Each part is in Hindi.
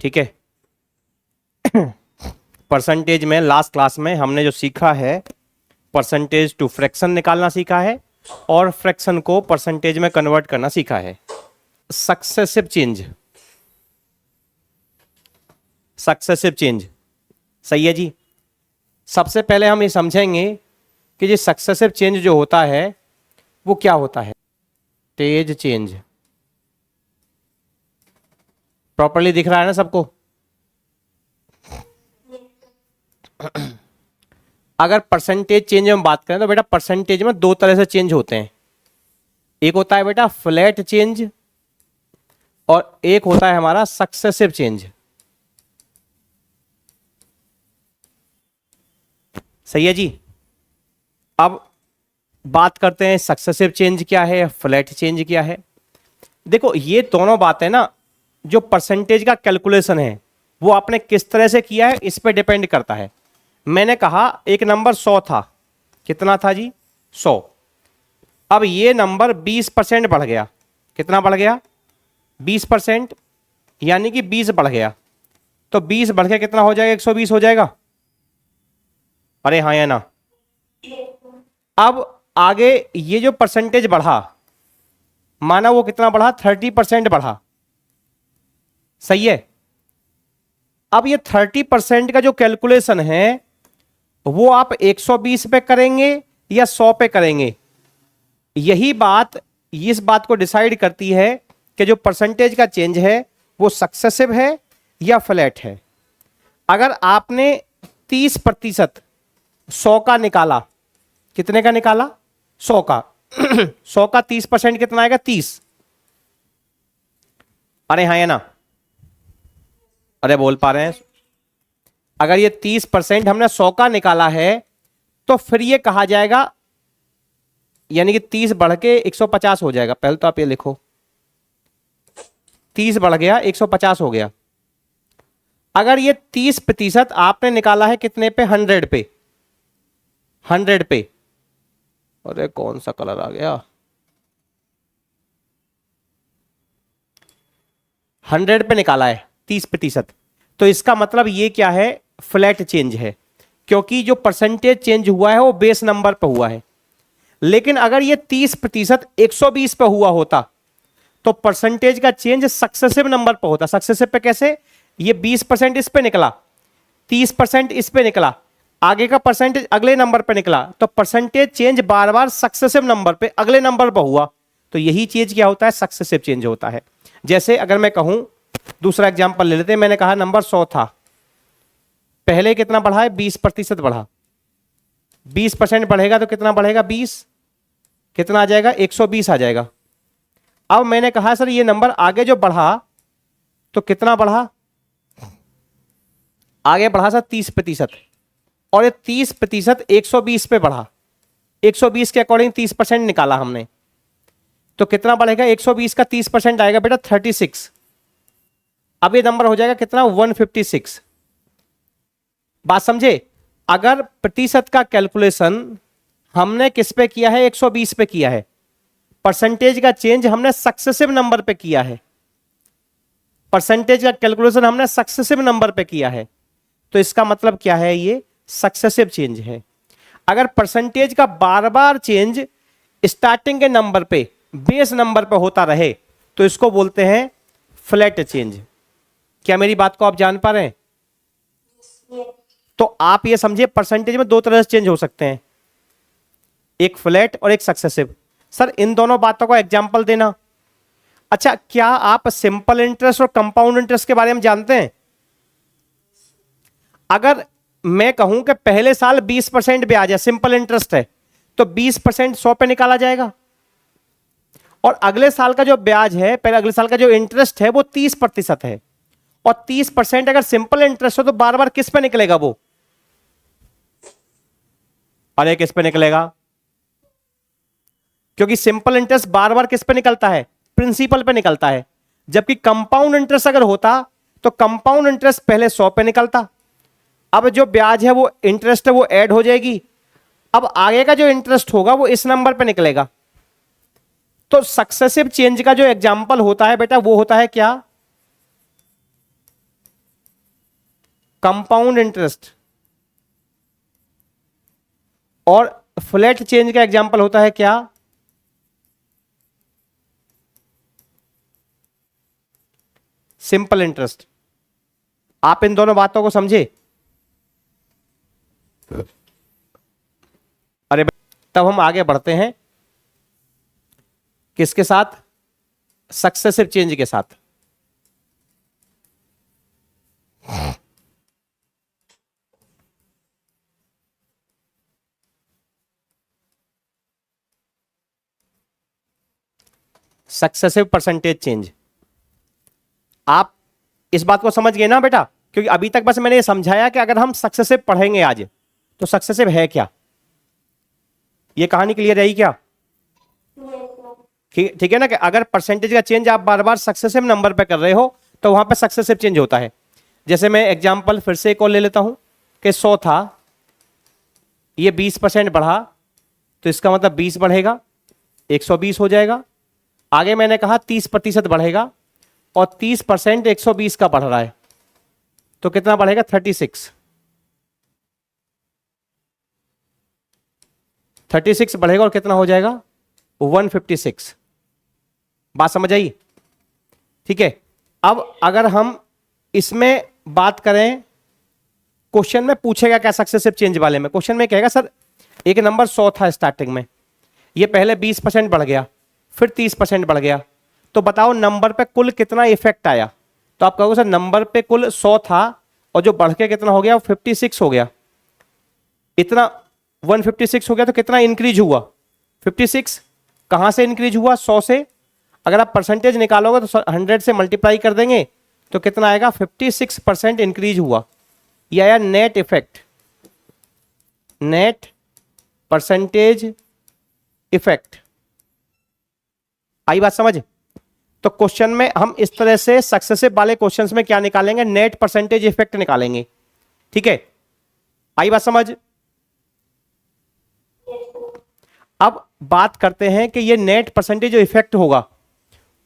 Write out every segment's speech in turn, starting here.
ठीक है। परसेंटेज में लास्ट क्लास में हमने जो सीखा है, परसेंटेज टू फ्रैक्शन निकालना सीखा है और फ्रैक्शन को परसेंटेज में कन्वर्ट करना सीखा है। सक्सेसिव चेंज, सक्सेसिव चेंज, सही है जी। सबसे पहले हम ये समझेंगे कि ये सक्सेसिव चेंज जो होता है वो क्या होता है। स्टेज चेंज प्रॉपर्ली दिख रहा है ना सबको? अगर परसेंटेज चेंज में बात करें तो बेटा परसेंटेज में दो तरह से चेंज होते हैं। एक होता है बेटा फ्लैट चेंज और एक होता है हमारा सक्सेसिव चेंज। सही है जी। अब बात करते हैं सक्सेसिव चेंज क्या है, फ्लैट चेंज क्या है। देखो ये दोनों बातें ना, जो परसेंटेज का कैलकुलेशन है वो आपने किस तरह से किया है इस पर डिपेंड करता है। मैंने कहा एक नंबर 100 था, कितना था जी? 100। अब ये नंबर 20% बढ़ गया। कितना बढ़ गया? 20%, यानी कि 20 बढ़ गया। तो 20 बढ़ के कितना हो जाएगा? 120 हो जाएगा। अरे हाँ या ना? अब आगे ये जो परसेंटेज बढ़ा, माना वो कितना बढ़ा? 30% बढ़ा। सही है। अब ये 30% का जो कैलकुलेशन है वो आप 120 पे करेंगे या 100 पे करेंगे? यही बात इस बात को डिसाइड करती है कि जो परसेंटेज का चेंज है वो सक्सेसिव है या फ्लैट है। अगर आपने 30% 100 का निकाला, कितने का निकाला? 100 का। 100 का 30% कितना आएगा? 30। अरे हाँ या ना? अरे बोल पा रहे हैं? अगर ये 30% हमने 100 का निकाला है तो फिर ये कहा जाएगा, यानी कि 30 बढ़ के 150 हो जाएगा। पहले तो आप ये लिखो, 30 बढ़ गया 150 हो गया। अगर ये 30% आपने निकाला है कितने पे? 100 पे। 100 पे, अरे कौन सा कलर आ गया? 100 पे निकाला है 30%, तो इसका मतलब ये क्या है? फ्लैट चेंज है, क्योंकि जो परसेंटेज चेंज हुआ है वो बेस नंबर पे हुआ है। लेकिन अगर ये 30% 120 पे हुआ होता तो परसेंटेज का चेंज सक्सेसिव नंबर पे होता। सक्सेसिव पे कैसे? ये 20% इस पे निकला, 30% इस पे निकला, आगे का परसेंटेज अगले नंबर पे निकला, तो परसेंटेज चेंज बार बार सक्सेसिव नंबर पे अगले नंबर पे हुआ। तो यही चीज क्या होता है? सक्सेसिव चेंज होता है। जैसे अगर मैं कहूं, दूसरा एग्जांपल ले लेते हैं। मैंने कहा नंबर 100 था, पहले कितना बढ़ा है? 20% बढ़ा। 20% बढ़ेगा तो कितना बढ़ेगा? 20। कितना आ जाएगा? 120 आ जाएगा। अब मैंने कहा सर ये नंबर आगे जो बढ़ा तो कितना बढ़ा? आगे बढ़ा सर 30%, और ये 30% 120 पे बढ़ा। 120 के अकॉर्डिंग 30% निकाला हमने, तो कितना बढ़ेगा? 120 का 30% आएगा बेटा 36। अब ये नंबर हो जाएगा कितना? 156। बात समझे? अगर प्रतिशत का कैलकुलेशन हमने किस पे किया है? 120 पे किया है। परसेंटेज का चेंज हमने सक्सेसिव नंबर पे किया है। परसेंटेज का कैलकुलेशन हमने सक्सेसिव नंबर पे किया है, तो इसका मतलब क्या है? ये सक्सेसिव चेंज है। अगर परसेंटेज का बार बार चेंज स्टार्टिंग के नंबर पे, बेस नंबर पे होता रहे तो इसको बोलते हैं फ्लैट चेंज। क्या मेरी बात को आप जान पा रहे हैं? तो आप ये समझिए परसेंटेज में दो तरह से चेंज हो सकते हैं, एक फ्लैट और एक सक्सेसिव। सर इन दोनों बातों का एग्जांपल देना। अच्छा, क्या आप सिंपल इंटरेस्ट और कंपाउंड इंटरेस्ट के बारे में जानते हैं? अगर मैं कहूं कि पहले साल 20% ब्याज है, सिंपल इंटरेस्ट है, तो 20% 100 पे निकाला जाएगा, और अगले साल का जो ब्याज है, पहले अगले साल का जो इंटरेस्ट है वो 30% है, और 30% अगर सिंपल इंटरेस्ट हो तो बार बार किस पे निकलेगा वो? अरे किस पे निकलेगा? क्योंकि सिंपल इंटरेस्ट बार बार किस पे निकलता है? प्रिंसिपल पे निकलता है। जबकि कंपाउंड इंटरेस्ट अगर होता तो कंपाउंड इंटरेस्ट पहले 100 पे निकलता, अब जो ब्याज है वो इंटरेस्ट है वो ऐड हो जाएगी, अब आगे का जो इंटरेस्ट होगा वो इस नंबर पे निकलेगा। तो सक्सेसिव चेंज का जो एग्जांपल होता है बेटा वो होता है क्या? कंपाउंड इंटरेस्ट और फ्लैट चेंज का एग्जांपल होता है क्या? Simple interest. आप इन दोनों बातों को समझे? अरे तब हम आगे बढ़ते हैं किसके साथ? सक्सेसिव चेंज के साथ। Successive percentage change. आप इस बात को समझ गए ना बेटा? क्योंकि अभी तक बस मैंने ये समझाया कि अगर हम सक्सेसिव पढ़ेंगे आज तो सक्सेसिव है क्या, ये कहानी क्लियर रही क्या? ठीक है ना, कि अगर परसेंटेज का चेंज आप बार बार सक्सेसिव नंबर पे कर रहे हो तो वहां पे सक्सेसिव चेंज होता है। जैसे मैं एग्जांपल फिर से एक और ले लेता हूं कि 100 था, ये 20% बढ़ा तो इसका मतलब 20 बढ़ेगा, 120 हो जाएगा। आगे मैंने कहा 30% बढ़ेगा और 30% 120 का बढ़ रहा है तो कितना बढ़ेगा? 36 बढ़ेगा और कितना हो जाएगा? 156। बात समझ आई? ठीक है। अब अगर हम इसमें बात करें, क्वेश्चन में पूछेगा क्या सक्सेसिव चेंज वाले में? क्वेश्चन में कहेगा सर एक नंबर 100 था स्टार्टिंग में, ये पहले 20% बढ़ गया, फिर 30% बढ़ गया, तो बताओ नंबर पे कुल कितना इफेक्ट आया? तो आप कहोगे सर नंबर पे कुल 100 था और जो बढ़ के कितना हो गया? 56 हो गया। इतना 156 हो गया तो कितना इंक्रीज हुआ? 56। कहां से इंक्रीज हुआ? 100 से। अगर आप परसेंटेज निकालोगे तो 100 से मल्टीप्लाई कर देंगे तो कितना आएगा? 56% इंक्रीज हुआ। यह आया net effect, net percentage effect. आई बात समझ? तो क्वेश्चन में हम इस तरह से सक्सेसिव वाले क्वेश्चंस में क्या निकालेंगे? नेट परसेंटेज इफेक्ट निकालेंगे। ठीक है, आई बात समझ? अब बात करते हैं कि ये नेट परसेंटेज जो इफेक्ट होगा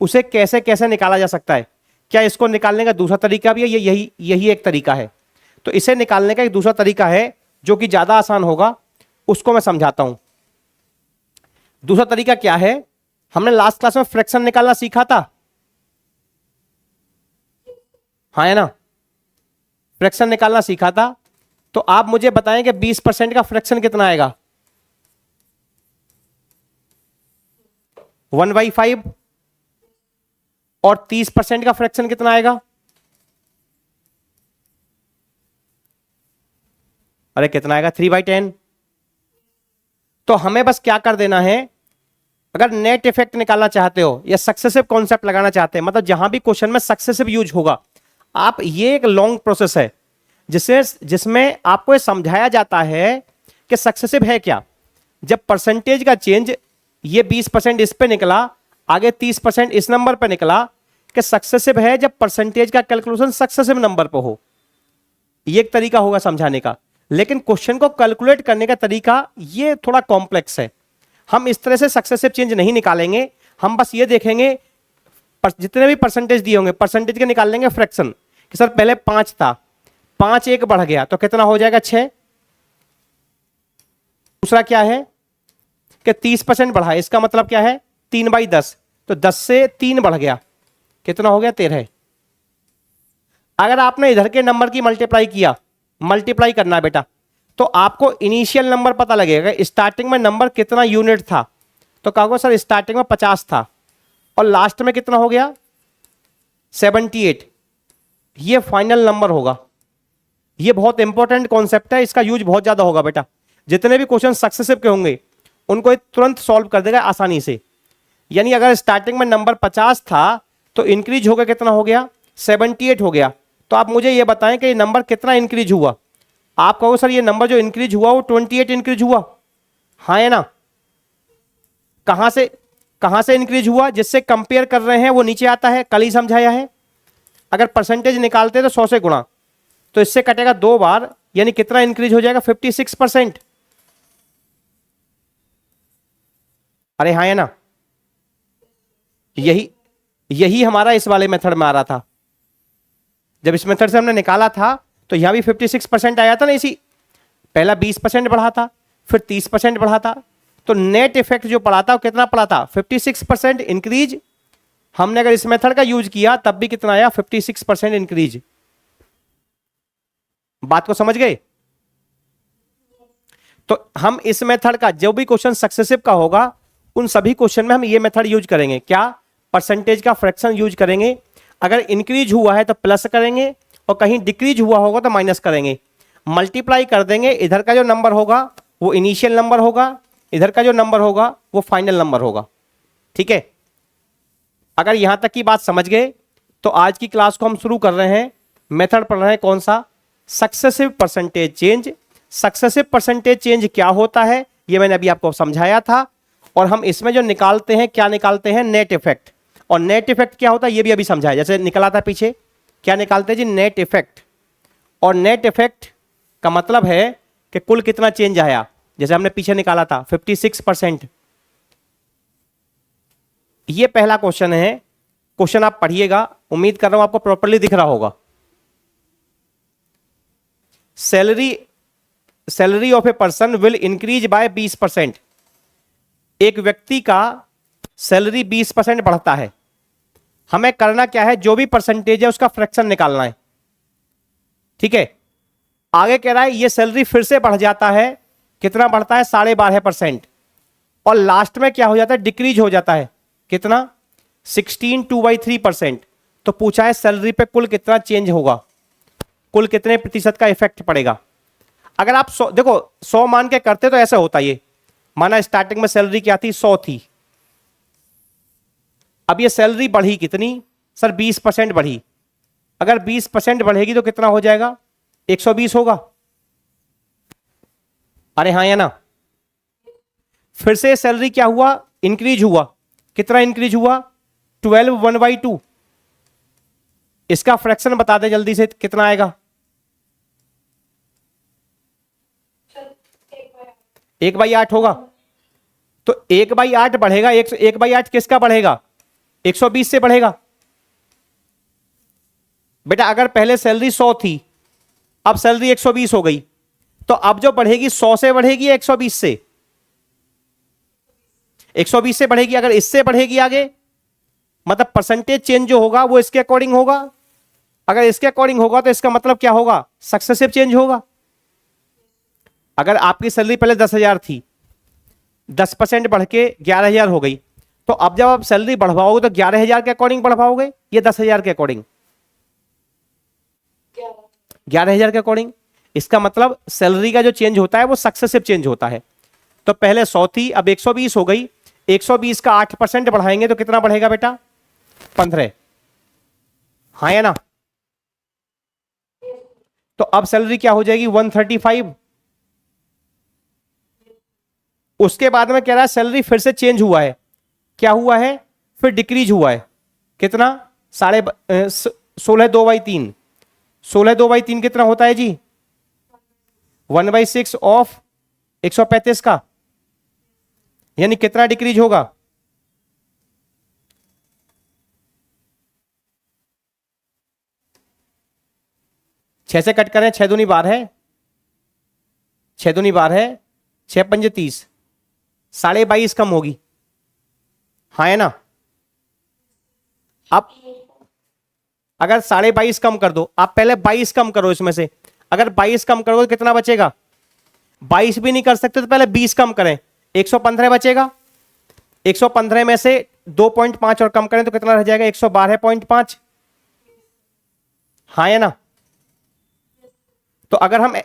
उसे कैसे कैसे निकाला जा सकता है। क्या इसको निकालने का दूसरा तरीका भी है? यही एक तरीका है। तो इसे निकालने का एक दूसरा तरीका है जो कि ज्यादा आसान होगा, उसको मैं समझाता हूं। दूसरा तरीका क्या है? हमने लास्ट क्लास में फ्रैक्शन निकालना सीखा था, हाँ है ना? फ्रैक्शन निकालना सीखा था। तो आप मुझे बताएं कि 20% का फ्रैक्शन कितना आएगा? 1/5। और 30% का फ्रैक्शन कितना आएगा? अरे कितना आएगा? 3/10। तो हमें बस क्या कर देना है, अगर नेट इफेक्ट निकालना चाहते हो या सक्सेसिव कॉन्सेप्ट लगाना चाहते हैं, मतलब जहां भी क्वेश्चन में सक्सेसिव यूज होगा, आप, ये एक लॉन्ग प्रोसेस है जिसमें आपको ये समझाया जाता है कि सक्सेसिव है क्या। जब परसेंटेज का चेंज ये 20% इस पे निकला, आगे 30% इस नंबर पे निकला, कि सक्सेसिव है जब परसेंटेज का कैलकुलेशन सक्सेसिव नंबर पे हो। ये एक तरीका होगा समझाने का, लेकिन क्वेश्चन को कैलकुलेट करने का तरीका ये थोड़ा कॉम्प्लेक्स है। हम इस तरह से सक्सेसिव चेंज नहीं निकालेंगे, हम बस ये देखेंगे जितने भी परसेंटेज दिए होंगे परसेंटेज के निकाल लेंगे फ्रैक्शन, कि सर पहले 5 था, 5 एक बढ़ गया तो कितना हो जाएगा? 6। दूसरा क्या है कि 30% बढ़ा, इसका मतलब क्या है? 3/10, तो 10 से 3 बढ़ गया, कितना हो गया? 13। अगर आपने इधर के नंबर की मल्टीप्लाई किया, मल्टीप्लाई करना है बेटा, तो आपको इनिशियल नंबर पता लगेगा, स्टार्टिंग में नंबर कितना यूनिट था। तो कहोगे सर स्टार्टिंग में 50 था और लास्ट में कितना हो गया? 78। ये फाइनल नंबर होगा। ये बहुत इंपॉर्टेंट कॉन्सेप्ट है, इसका यूज बहुत ज्यादा होगा बेटा। जितने भी क्वेश्चन सक्सेसिव के होंगे उनको ये तुरंत सॉल्व कर देगा आसानी से। यानी अगर स्टार्टिंग में नंबर 50 था तो इंक्रीज होकर कितना हो गया? 78 हो गया। तो आप मुझे ये बताएं कि ये नंबर कितना इंक्रीज हुआ? आप कहो सर ये नंबर जो इंक्रीज हुआ वो 28 इंक्रीज हुआ, हाँ है ना? कहां से इंक्रीज हुआ? जिससे कंपेयर कर रहे हैं वो नीचे आता है, कल ही समझाया है। अगर परसेंटेज निकालते तो 100 से गुणा, तो इससे कटेगा 2 बार, यानी कितना इंक्रीज हो जाएगा? 56%। अरे हाँ है ना? यही हमारा इस वाले मेथड में आ रहा था। जब इस मेथड से हमने निकाला था तो यहां भी 56% आया था ना, इसी पहला 20% बढ़ा था, फिर 30% बढ़ा था, तो नेट इफेक्ट जो पड़ा था वो कितना पड़ा था, 56% इंक्रीज। हमने अगर इस मेथड का यूज किया तब भी कितना आया, 56% इंक्रीज। बात को समझ गए? तो हम इस मेथड का जो भी क्वेश्चन सक्सेसिव का होगा उन सभी क्वेश्चन में हम ये मेथड यूज करेंगे। क्या? परसेंटेज का फ्रैक्शन यूज करेंगे। अगर इंक्रीज हुआ है तो प्लस करेंगे और कहीं डिक्रीज हुआ होगा तो माइनस करेंगे। मल्टीप्लाई कर देंगे, इधर का जो नंबर होगा वो इनिशियल नंबर होगा, इधर का जो नंबर होगा वो फाइनल नंबर होगा। ठीक है, अगर यहां तक की बात समझ गए तो आज की क्लास को हम शुरू कर रहे हैं। मेथड पढ़ रहे हैं कौन सा, successive percentage change. Successive percentage change क्या होता है ये मैंने अभी आपको समझाया था, और हम इसमें जो निकालते हैं क्या निकालते हैं, नेट इफेक्ट। और नेट इफेक्ट क्या होता है ये भी अभी समझाया, जैसे निकला था पीछे, क्या निकालते हैं जी, नेट इफेक्ट। और नेट इफेक्ट का मतलब है कि कुल कितना चेंज आया, जैसे हमने पीछे निकाला था 56%। ये पहला क्वेश्चन है। क्वेश्चन आप पढ़िएगा, उम्मीद कर रहा हूं आपको प्रॉपर्ली दिख रहा होगा। Salary of a person will increase by 20%। एक व्यक्ति का सैलरी 20% बढ़ता है। हमें करना क्या है, जो भी परसेंटेज है उसका फ्रैक्शन निकालना है। ठीक है, आगे कह रहा है ये सैलरी फिर से बढ़ जाता है, कितना बढ़ता है, 12.5%। और लास्ट में क्या हो जाता है, डिक्रीज हो जाता है, कितना, 16.2/3%। तो पूछा है सैलरी पे कुल कितना चेंज होगा, कुल कितने प्रतिशत का इफेक्ट पड़ेगा। अगर आप 100 देखो 100 मान के करते तो ऐसा होता, ये माना स्टार्टिंग में सैलरी क्या थी, 100 थी। अब ये सैलरी बढ़ी कितनी सर, 20% बढ़ी। अगर 20% बढ़ेगी तो कितना हो जाएगा, 120 होगा। अरे हाँ या ना? फिर से सैलरी क्या हुआ, इंक्रीज हुआ। कितना इंक्रीज हुआ, 12 1/2। इसका फ्रैक्शन बता दे जल्दी से, कितना आएगा, 1/8 होगा। तो 1/8 बढ़ेगा, 1/8 किसका बढ़ेगा, 120 से बढ़ेगा। बेटा अगर पहले सैलरी 100 थी, अब सैलरी 120 हो गई, तो अब जो बढ़ेगी 100 से बढ़ेगी या 120 से, 120 से बढ़ेगी। अगर इससे बढ़ेगी आगे, मतलब परसेंटेज चेंज जो होगा वो इसके अकॉर्डिंग होगा। अगर इसके अकॉर्डिंग होगा तो इसका मतलब क्या होगा, सक्सेसिव चेंज होगा। अगर आपकी सैलरी पहले 10,000 थी, 10% बढ़ के 11,000 हो गई, तो अब जब आप सैलरी बढ़वाओगे तो 11,000 के अकॉर्डिंग बढ़वाओगे या 10,000 के अकॉर्डिंग, 11,000 के अकॉर्डिंग। इसका मतलब सैलरी का जो चेंज होता है वो सक्सेसिव चेंज होता है। तो पहले 100 थी, अब 120 हो गई। 120 का 8% बढ़ाएंगे तो कितना बढ़ेगा बेटा, 15। हाँ या ना? तो अब सैलरी क्या हो जाएगी, 135। उसके बाद में कह रहा है सैलरी फिर से चेंज हुआ है, क्या हुआ है, फिर डिक्रीज हुआ है, कितना, 16.2/3। 16.2/3 कितना होता है जी, 1/6 ऑफ 135 का, यानी कितना डिक्रीज होगा, छह से कट करें, 6 दूनी 12 है, 6 दूनी 12 है, 6 पंजे 30, 22.5 कम होगी। हाँ है ना? अब अगर 22.5 कम कर दो, आप पहले 22 कम करो इसमें से। अगर 22 कम करोगे तो कितना बचेगा, 22 भी नहीं कर सकते तो पहले 20 कम करें, 115 बचेगा। 115 में से 2.5 और कम करें तो कितना रह जाएगा, 112.5। हाँ या ना? तो अगर हम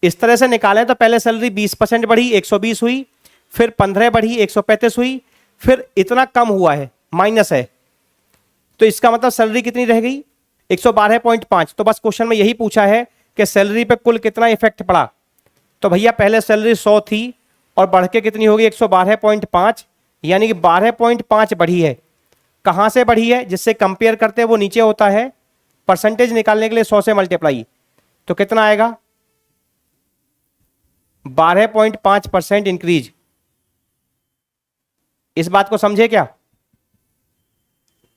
इस तरह से निकालें तो पहले सैलरी 20% बढ़ी, 120 हुई, फिर 15 बढ़ी, 135 हुई, फिर इतना कम हुआ है, माइनस है, तो इसका मतलब सैलरी कितनी रह गई, 112.5। तो बस क्वेश्चन में यही पूछा है कि सैलरी पे कुल कितना इफेक्ट पड़ा। तो भैया पहले सैलरी 100 थी और बढ़ के कितनी होगी, 112.5, यानी कि 12.5 बढ़ी है। कहां से बढ़ी है, जिससे कंपेयर करते हैं वो नीचे होता है, परसेंटेज निकालने के लिए 100 से मल्टीप्लाई, तो कितना आएगा, 12.5% इंक्रीज। इस बात को समझे क्या?